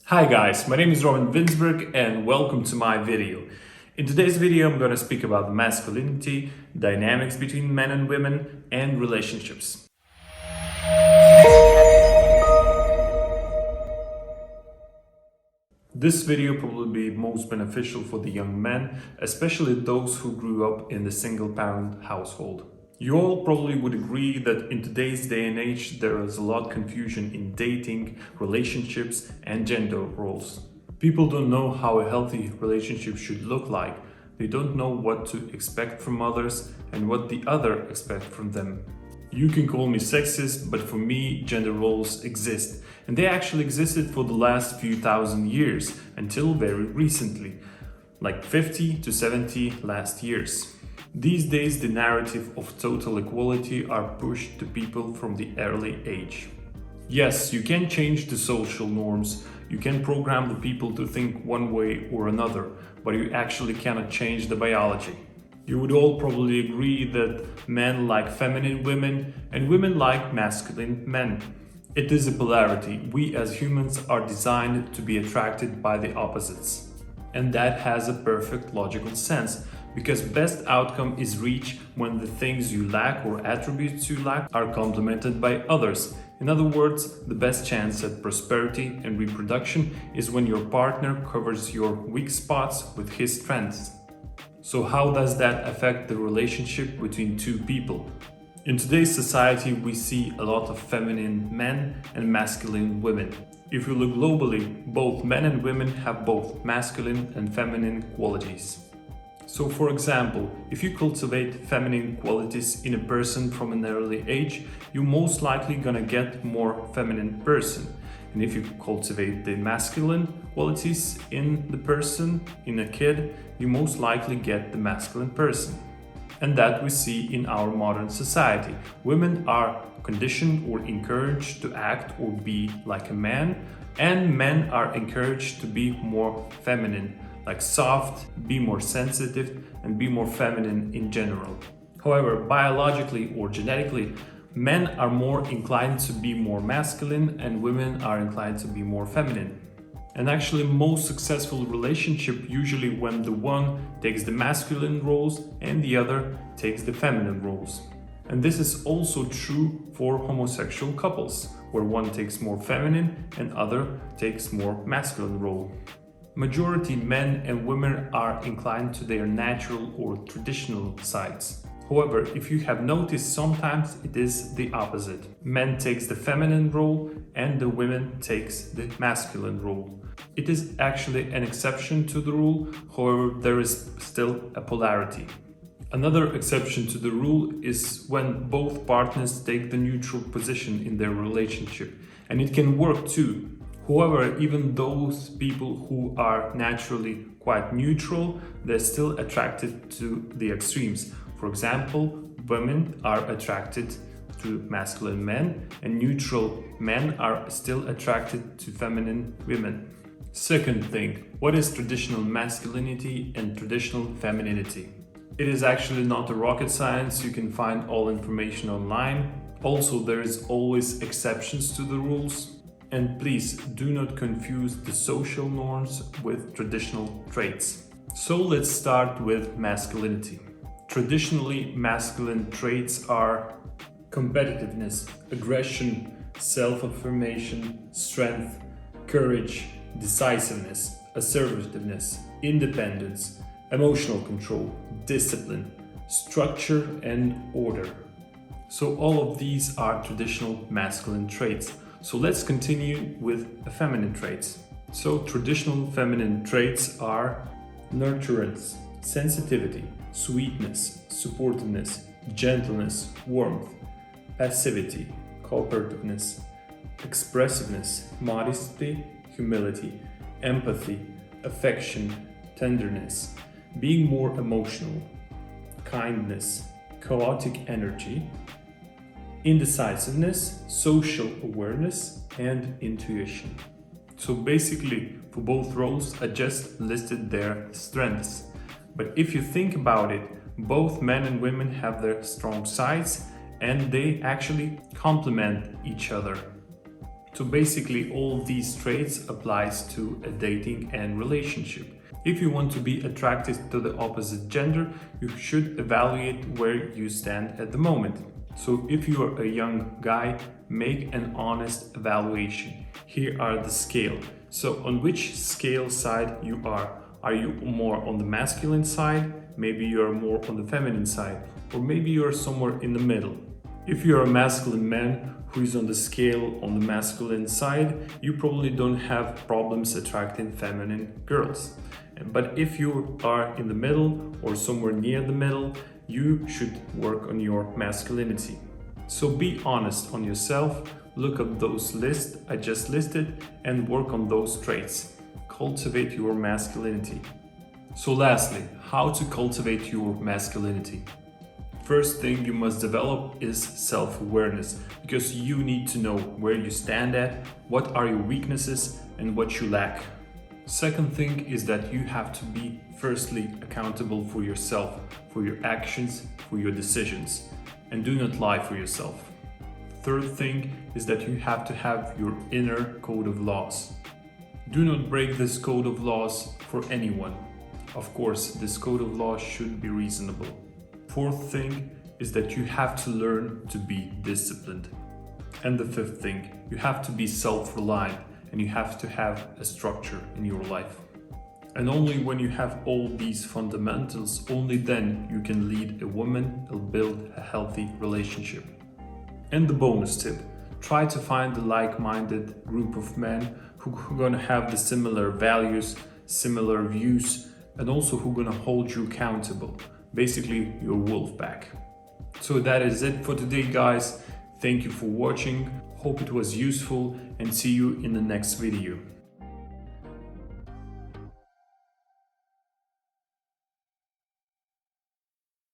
Hi guys, my name is Roman Winsberg and welcome to my video. In today's video I'm going to speak about masculinity, dynamics between men and women, and relationships. This video will probably be most beneficial for the young men, especially those who grew up in the single-parent household. You all probably would agree that in today's day and age there is a lot of confusion in dating, relationships, and gender roles. People don't know how a healthy relationship should look like. They don't know what to expect from others and what the other expect from them. You can call me sexist, but for me, gender roles exist. And they actually existed for the last few thousand years, until very recently, like 50 to 70 last years. These days, the narrative of total equality are pushed to people from the early age. Yes, you can change the social norms, you can program the people to think one way or another, but you actually cannot change the biology. You would all probably agree that men like feminine women and women like masculine men. It is a polarity. We as humans are designed to be attracted by the opposites. And that has a perfect logical sense, because best outcome is reached when the things you lack or attributes you lack are complemented by others. In other words, the best chance at prosperity and reproduction is when your partner covers your weak spots with his strengths. So how does that affect the relationship between two people? In today's society, we see a lot of feminine men and masculine women. If you look globally, both men and women have both masculine and feminine qualities. So for example, if you cultivate feminine qualities in a person from an early age, you're most likely gonna get more feminine person. And if you cultivate the masculine qualities in the person, in a kid, you most likely get the masculine person. And that we see in our modern society. Women are conditioned or encouraged to act or be like a man, and men are encouraged to be more feminine, like soft, be more sensitive, and be more feminine in general. However, biologically or genetically, men are more inclined to be more masculine and women are inclined to be more feminine. And actually, most successful relationship usually when the one takes the masculine roles and the other takes the feminine roles. And this is also true for homosexual couples, where one takes more feminine and other takes more masculine role. Majority men and women are inclined to their natural or traditional sides. However, if you have noticed, sometimes it is the opposite. Men takes the feminine role and the women takes the masculine role. It is actually an exception to the rule, however, there is still a polarity. Another exception to the rule is when both partners take the neutral position in their relationship, and it can work too. However, even those people who are naturally quite neutral, they're still attracted to the extremes. For example, women are attracted to masculine men, and neutral men are still attracted to feminine women. Second thing, what is traditional masculinity and traditional femininity? It is actually not a rocket science, you can find all information online. Also, there is always exceptions to the rules. And please do not confuse the social norms with traditional traits. So let's start with masculinity. Traditionally, masculine traits are competitiveness, aggression, self-affirmation, strength, courage, decisiveness, assertiveness, independence, emotional control, discipline, structure, and order. So all of these are traditional masculine traits. So let's continue with the feminine traits. So traditional feminine traits are nurturance, sensitivity, sweetness, supportiveness, gentleness, warmth, passivity, cooperativeness, expressiveness, modesty, humility, empathy, affection, tenderness, being more emotional, kindness, chaotic energy, indecisiveness, social awareness, and intuition. So basically, for both roles, I just listed their strengths. But if you think about it, both men and women have their strong sides and they actually complement each other. So basically all of these traits applies to a dating and relationship. If you want to be attracted to the opposite gender, you should evaluate where you stand at the moment. So if you are a young guy, make an honest evaluation. Here are the scale. So on which scale side you are? Are you more on the masculine side? Maybe you're more on the feminine side, or maybe you're somewhere in the middle. If you're a masculine man who is on the scale on the masculine side, you probably don't have problems attracting feminine girls. But if you are in the middle or somewhere near the middle, you should work on your masculinity. So be honest on yourself, look at those lists I just listed and work on those traits. Cultivate your masculinity. So lastly, how to cultivate your masculinity? First thing you must develop is self-awareness, because you need to know where you stand at, what are your weaknesses and what you lack. Second thing is that you have to be firstly accountable for yourself, for your actions, for your decisions, and do not lie for yourself. Third thing is that you have to have your inner code of laws. Do not break this code of laws for anyone. Of course, this code of laws should be reasonable. Fourth thing is that you have to learn to be disciplined. And the fifth thing, you have to be self-reliant and you have to have a structure in your life. And only when you have all these fundamentals, only then you can lead a woman and build a healthy relationship. And the bonus tip, try to find the like-minded group of men who are gonna have the similar values, similar views, and also who are gonna hold you accountable. Basically, your wolf pack. So that is it for today, guys. Thank you for watching. Hope it was useful and see you in the next video.